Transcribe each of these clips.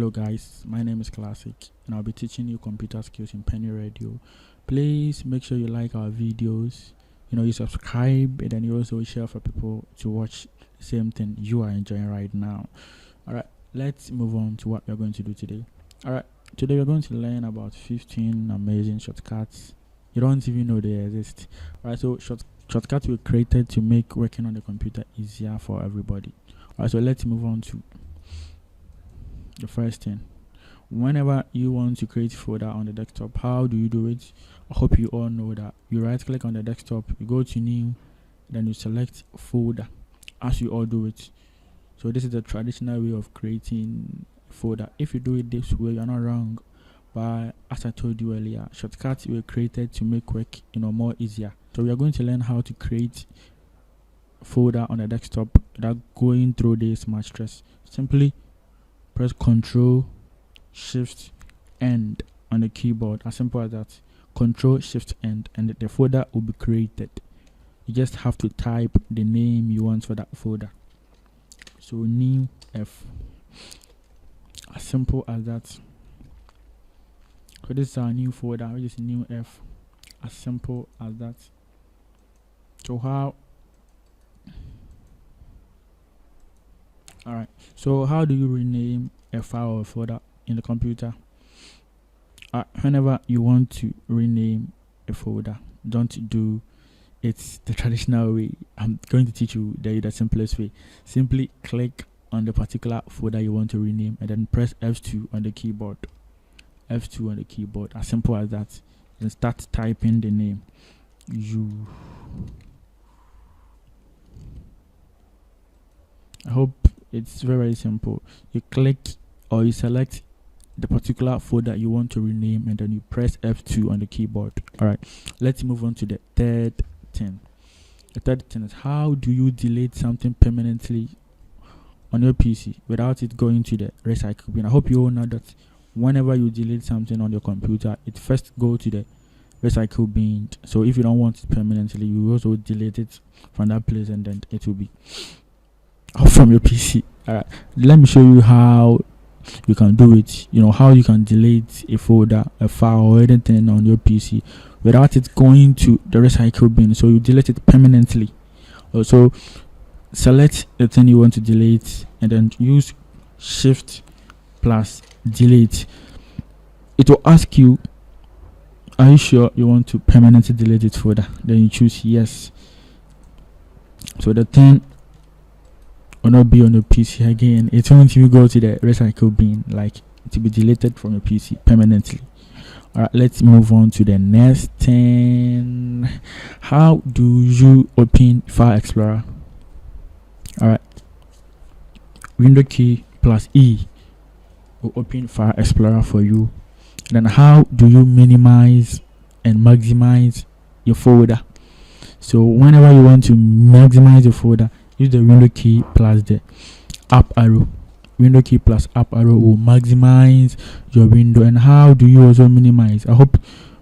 Hello guys, my name is Classik and I'll be teaching you computer skills in Peny Radio. Please make sure you like our videos, you subscribe, and then you also share for people to watch the same thing you are enjoying right now. Alright, let's move on to what we're going to do today. Alright, today we're going to learn about 15 amazing shortcuts. You don't even know they exist. Alright, so shortcuts were created to make working on the computer easier for everybody. Alright, so let's move on to the first thing. Whenever you want to create a folder on the desktop, how do you do it? I hope you all know that you right click on the desktop, you go to new, then you select folder, as you all do it. So this is the traditional way of creating a folder. If you do it this way, you're not wrong, but as I told you earlier, shortcuts were created to make work more easier. So we are going to learn how to create a folder on the desktop without going through this much stress. Simply press Ctrl Shift End on the keyboard, as simple as that. Ctrl Shift End, and the folder will be created. You just have to type the name you want for that folder. So new F, as simple as that. So this is our new folder, which is new F, as simple as that. So how do you rename a file or folder in the computer? Whenever you want to rename a folder, don't do it the traditional way. I'm going to teach you the simplest way. Simply click on the particular folder you want to rename and then press F2 on the keyboard. F2 on the keyboard, as simple as that. And start typing the name. I hope it's very simple. You click or you select the particular folder you want to rename and then you press F2 on the keyboard. Alright, let's move on to the third thing. The third thing is, how do you delete something permanently on your PC without it going to the recycle bin? I hope you all know that whenever you delete something on your computer, it first go to the recycle bin. So if you don't want it permanently, you also delete it from that place and then it will be from your PC. Alright, let me show you how you can do it. How you can delete a folder, a file, or anything on your PC without it going to the recycle bin. So you delete it permanently. Also, select the thing you want to delete and then use Shift plus Delete. It will ask you, are you sure you want to permanently delete this folder? Then you choose yes. So the thing will not be on your PC again. It won't even go to the recycle bin, like to be deleted from your PC permanently. Alright, let's move on to the next thing. How do you open File Explorer? Alright, Window key plus E will open File Explorer for you. Then how do you minimize and maximize your folder? So whenever you want to maximize your folder, use the window key plus the up arrow. Window key plus up arrow will maximize your window. And how do you also minimize? I hope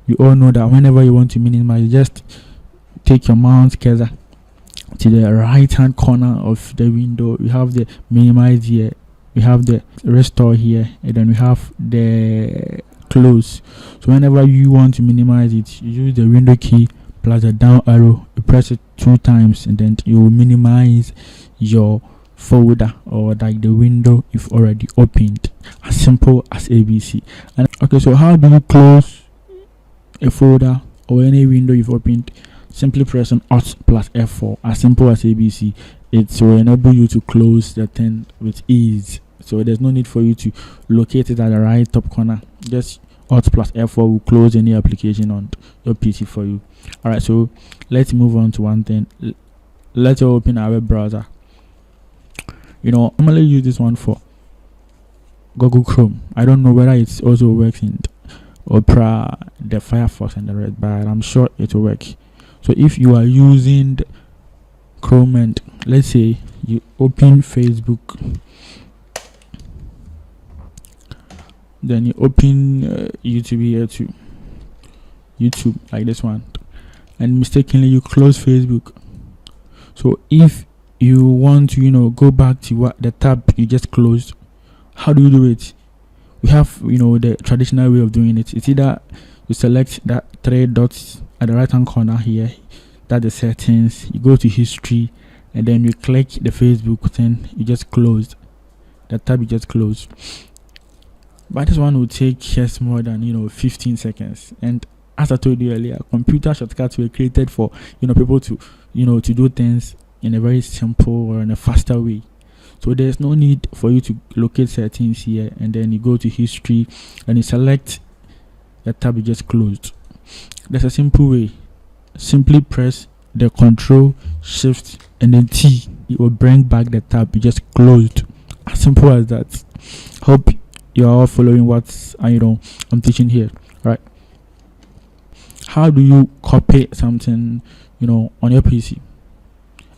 you all know that whenever you want to minimize, just take your mouse cursor to the right hand corner of the window. We have the minimize here, we have the restore here, and then we have the close. So whenever you want to minimize it, you use the window key plus the down arrow, you press it 2 times and then you will minimize your folder or like the window you've already opened, as simple as ABC. And okay, so how do you close a folder or any window you've opened? Simply press on Alt plus F4, as simple as ABC. It will enable you to close the thing with ease. So there's no need for you to locate it at the right top corner. Just Alt plus F4 will close any application on your PC for you. Alright, so let's move on to one thing. Let's open our web browser. Normally use this one for Google Chrome. I don't know whether it also works in Opera, the Firefox, and the rest, but I'm sure it will work. So if you are using Chrome and let's say you open Facebook, then you open YouTube here too, YouTube like this one, and mistakenly you close Facebook. So if you want to go back to the tab you just closed, how do you do it? we have, the traditional way of doing it. It's either you select that three dots at the right hand corner here, that the settings, you go to history, and then you click the Facebook thing, you just close the tab, you just close. But this one will take just more than 15 seconds. And as I told you earlier, computer shortcuts were created for people to to do things in a very simple or in a faster way. So there's no need for you to locate settings here, and then you go to history and you select the tab you just closed. There's a simple way. Simply press the Control, Shift, and then T. It will bring back the tab you just closed. As simple as that. Hope you're all following what I'm teaching here. Right? How do you copy something on your PC?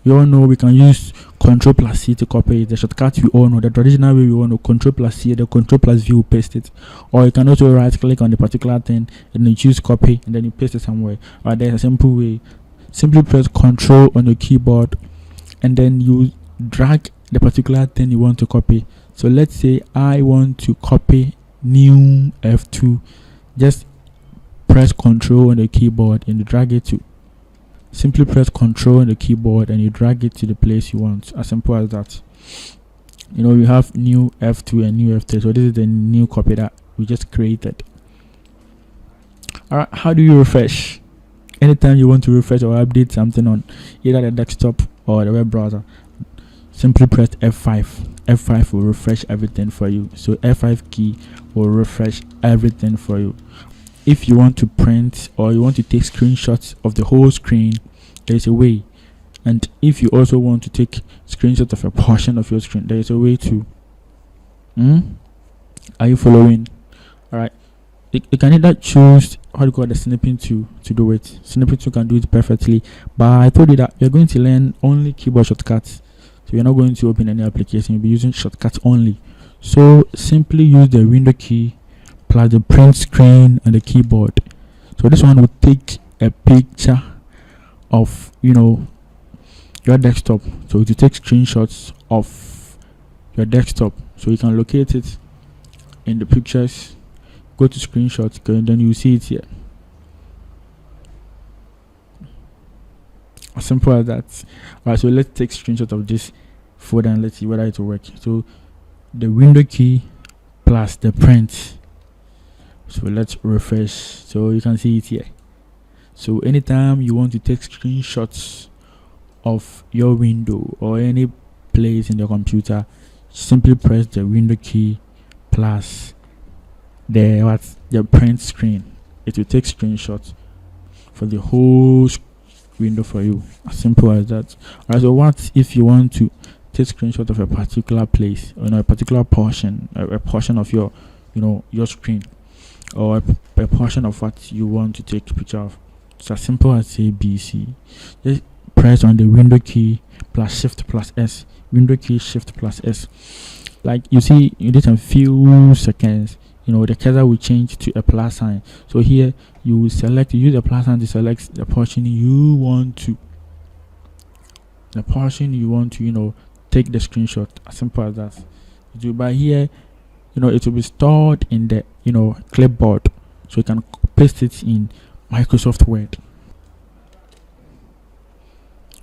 You all know we can use Control plus C to copy it. The shortcut we all know. The traditional way we all know, Control plus C, the Control plus V will paste it. Or you can also right click on the particular thing and then choose copy and then you paste it somewhere. Or there's a simple way. Simply press Control on your keyboard and then you drag the particular thing you want to copy. So let's say I want to copy new F2. Just press Control on the keyboard and you drag it to. Simply press Control on the keyboard and you drag it to the place you want. As simple as that. We have new F2 and new F3. So this is the new copy that we just created. Alright, how do you refresh? Anytime you want to refresh or update something on either the desktop or the web browser, simply press F5. F5 will refresh everything for you. So F5 key will refresh everything for you. If you want to print or you want to take screenshots of the whole screen, there is a way. And if you also want to take screenshots of a portion of your screen, there is a way too. Are you following? Alright. You can either choose the snipping to do it. Snipping 2 can do it perfectly. But I told you that you're going to learn only keyboard shortcuts. So you're not going to open any application. You'll be using shortcuts only. So simply use the window key plus the print screen and the keyboard. So this one will take a picture of your desktop. So it will take screenshots of your desktop. So you can locate it in the pictures, go to screenshots, and then you see it here. As simple as that. Alright, so let's take screenshot of this folder and let's see whether it will work. So the window key plus the print. So let's refresh. So you can see it here. So anytime you want to take screenshots of your window or any place in the computer, simply press the window key plus the print screen. It will take screenshots for the whole window for you. As simple as that. Alright, so what if you want to take screenshot of a particular place or a particular portion, a portion of your your screen, or a portion of what you want to take a picture of? It's as simple as ABC. Just press on the window key plus Shift plus S. Window key Shift plus S. Like you see, in just a few seconds, the cursor will change to a plus sign. So here you use the plus sign to select the portion you want to. Take the screenshot. As simple as that. But here, it will be stored in the clipboard, so you can paste it in Microsoft Word.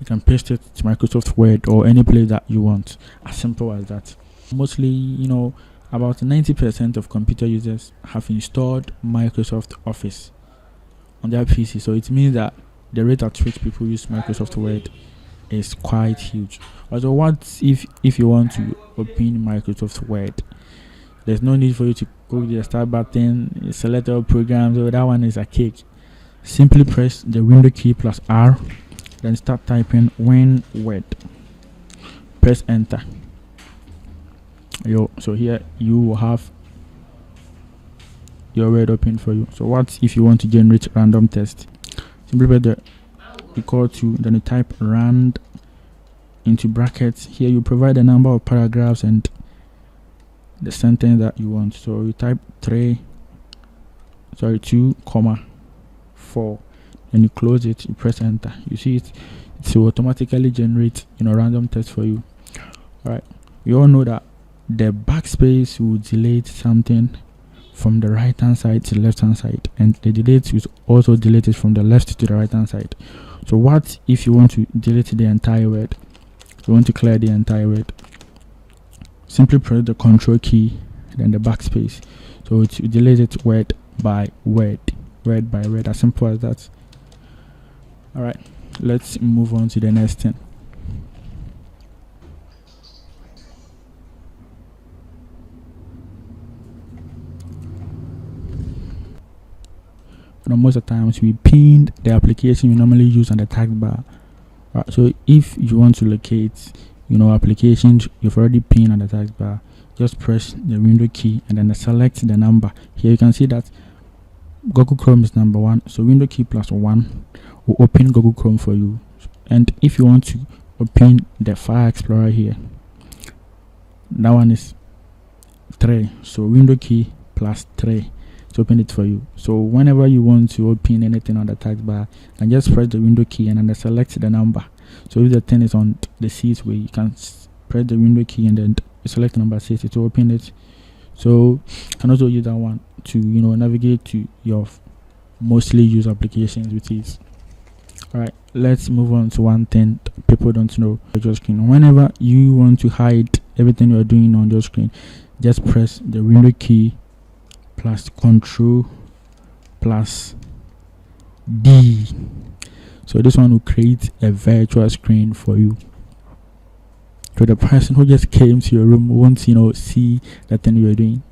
You can paste it to Microsoft Word or any place that you want. As simple as that. Mostly, about 90% of computer users have installed Microsoft Office on their PC. So it means that the rate at which people use Microsoft Word is quite huge. Also, what if you want to open Microsoft Word? There's no need for you to go to the start button, select all programs. So that one is a cake. Simply press the window key plus R, then start typing Word. Press enter. So here you will have your Word open for you. So what if you want to generate random text? Simply press the equal to, then you type rand into brackets. Here you provide a number of paragraphs and the sentence that you want. So you type 2, 4, and you close it, you press enter. You see it will automatically generate random text for you. Alright, you all know that the backspace will delete something from the right hand side to the left hand side, and the delete is also deleted from the left to the right hand side. So what if you want to delete the entire word? You want to clear the entire word, simply press the control key, then the backspace. So to delete it word by word, as simple as that. All right, let's move on to the next thing. Most of the times we pinned the application you normally use on the tag bar. Right, so if you want to locate applications you've already pinned on the tag bar, just press the window key and then select the number. Here you can see that Google Chrome is number 1, so window key plus 1 will open Google Chrome for you. And if you want to open the File Explorer here, that one is 3, so window key plus 3 to open it for you. So whenever you want to open anything on the tag bar, and just press the window key and then select the number. So if the 10 is on the 6th way, you can press the window key and then select the number 6 to open it. So you can also use that one to navigate to your mostly used applications with ease. Alright, let's move on to one thing people don't know. Your screen. Whenever you want to hide everything you're doing on your screen, just press the window key plus control plus D. So this one will create a virtual screen for you. So the person who just came to your room won't see the thing you're doing.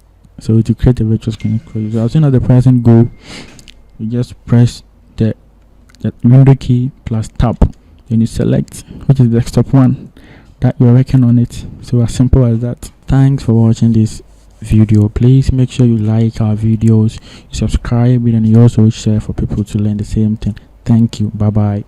So to create a virtual screen for you, so as soon as the person go, you just press the window key plus tab, then you select which is the desktop one that you're working on it. So as simple as that. Thanks for watching this video. Please make sure you like our videos, you subscribe, and you also share for people to learn the same thing. Thank you. Bye bye.